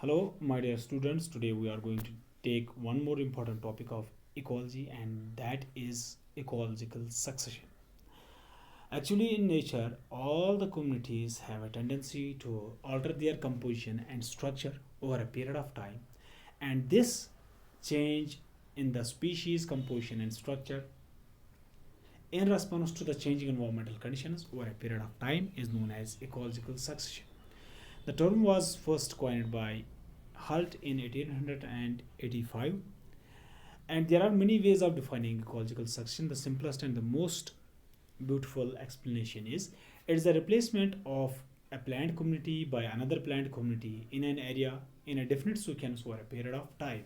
Hello, my dear students. Today we are going to take one more important topic of ecology, and that is ecological succession. Actually, in nature, all the communities have a tendency to alter their composition and structure over a period of time, and this change in the species composition and structure in response to the changing environmental conditions over a period of time is known as ecological succession. The term was first coined by Halt in 1885, and there are many ways of defining ecological succession. The simplest and the most beautiful explanation is it is the replacement of a plant community by another plant community in an area in a definite sequence over a period of time.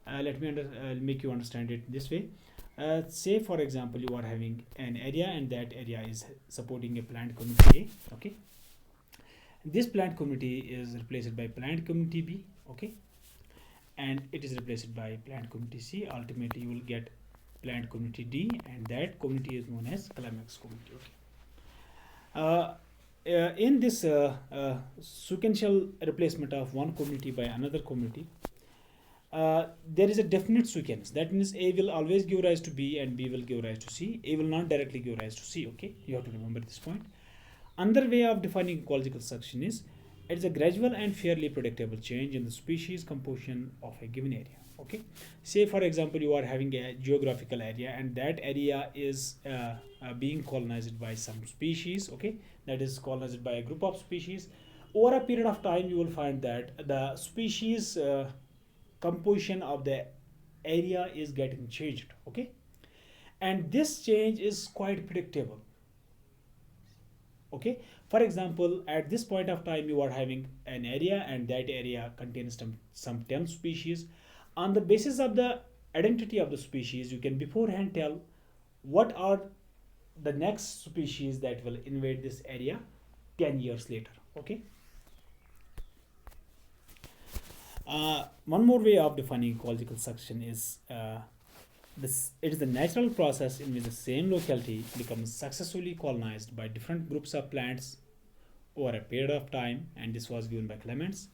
Let me make you understand it this way. Say, for example, you are having an area and that area is supporting a plant community A. Okay, this plant community is replaced by plant community B. Okay, and it is replaced by plant community C. Ultimately, you will get plant community D, and that community is known as climax community. Okay. In this sequential replacement of one community by another community, there is a definite sequence. That means A will always give rise to B and B will give rise to C. A will not directly give rise to C. Okay, you have to remember this point. Another way of defining ecological succession is it's a gradual and fairly predictable change in the species composition of a given area. Okay, say for example you are having a geographical area and that area is being colonized by some species. Okay, that is colonized by a group of species. Over a period of time, you will find that the species composition of the area is getting changed. Okay, and this change is quite predictable. Okay, for example, at this point of time you are having an area and that area contains some 10 species. On the basis of the identity of the species, you can beforehand tell what are the next species that will invade this area 10 years later. Okay, one more way of defining ecological succession is this it is the natural process in which the same locality becomes successfully colonized by different groups of plants over a period of time, and this was given by Clements.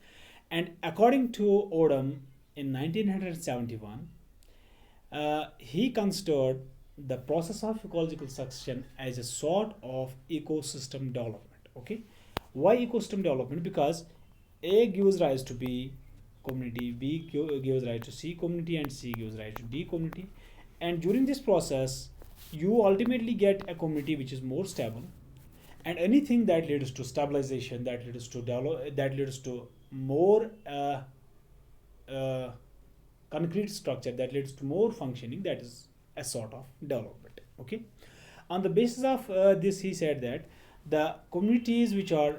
And according to Odom in 1971, he considered the process of ecological succession as a sort of ecosystem development. Okay, why ecosystem development? Because A gives rise to B community, B gives rise to C community, and C gives rise to D community. And during this process, you ultimately get a community which is more stable, and anything that leads to stabilization, that leads to develop, that leads to more uh, concrete structure, that leads to more functioning, that is a sort of development. Okay, on the basis of this, he said that the communities which are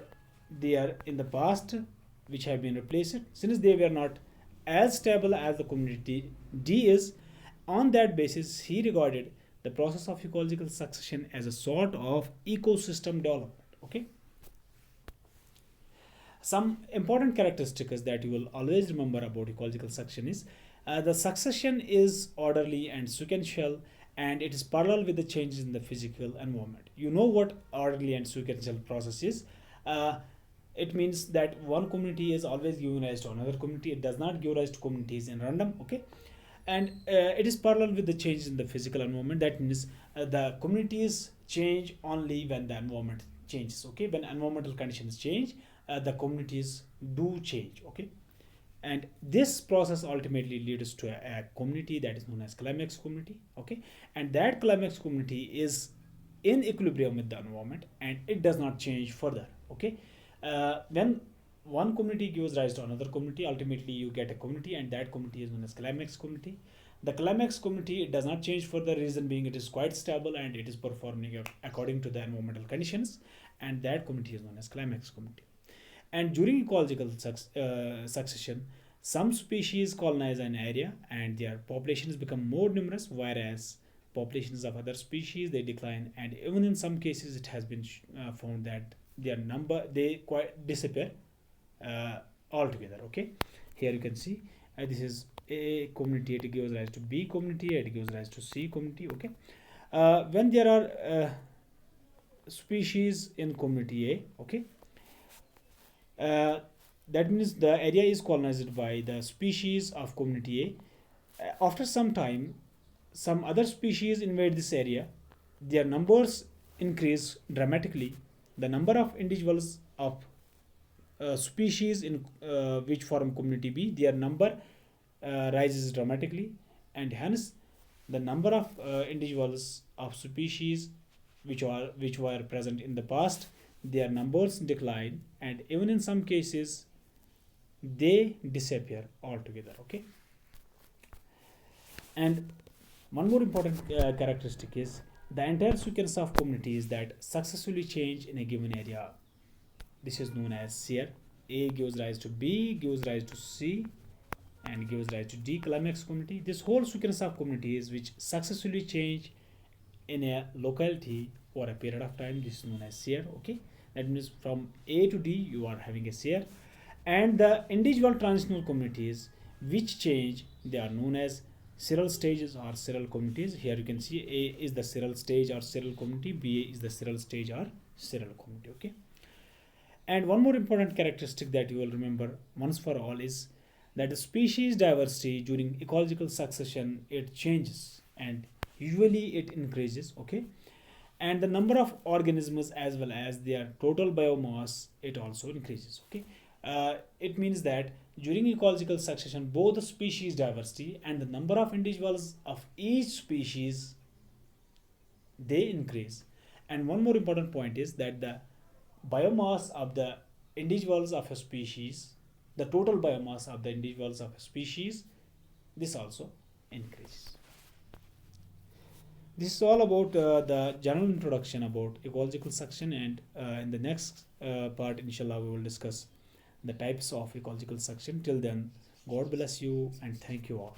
there in the past, which have been replaced, since they were not as stable as the community D is, on that basis he regarded the process of ecological succession as a sort of ecosystem development. Okay, some important characteristics that you will always remember about ecological succession is the succession is orderly and sequential, and it is parallel with the changes in the physical environment. You know what orderly and sequential process is. uh, it means that one community is always giving rise to another community. It does not give rise to communities in random. Okay, and it is parallel with the changes in the physical environment. That means the communities change only when the environment changes. Okay, when environmental conditions change, the communities do change. Okay, and this process ultimately leads to a community that is known as climax community. Okay, and that climax community is in equilibrium with the environment and it does not change further. Okay, when one community gives rise to another community, ultimately you get a community, and that community is known as climax community. The climax community, it does not change for the reason being it is quite stable and it is performing according to the environmental conditions, and that community is known as climax community. And during ecological succession, some species colonize an area and their populations become more numerous, whereas populations of other species they decline, and even in some cases it has been found that their number they quite disappear altogether. Okay, here you can see this is A community, it gives rise to B community, it gives rise to C community. Okay, when there are species in community A, okay, uh, That means the area is colonized by the species of community A. After some time, some other species invade this area. Their numbers increase dramatically. The number of individuals of species in which form community B, their number rises dramatically, and hence the number of individuals of species which were present in the past, their numbers decline, and even in some cases they disappear altogether. Okay, and one more important characteristic is the entire sequence of communities that successfully change in a given area. This is known as SEER. A gives rise to B, gives rise to C, and gives rise to D climax community. This whole sequence of communities which successfully change in a locality for a period of time, this is known as SEER. Okay, that means from A to D you are having a SEER, and the individual transitional communities which change, they are known as serial stages or serial communities. Here you can see A is the serial stage or serial community, B is the serial stage or serial community. Okay, and one more important characteristic that you will remember once for all is that the species diversity during ecological succession, it changes and usually it increases. Okay, and the number of organisms as well as their total biomass, it also increases. Okay, it means that during ecological succession both the species diversity and the number of individuals of each species, they increase. And one more important point is that the biomass of the individuals of a species, the total biomass of the individuals of a species, this also increases. This is all about the general introduction about ecological succession, and in the next part, inshallah, we will discuss the types of ecological succession. Till then, God bless you and thank you all.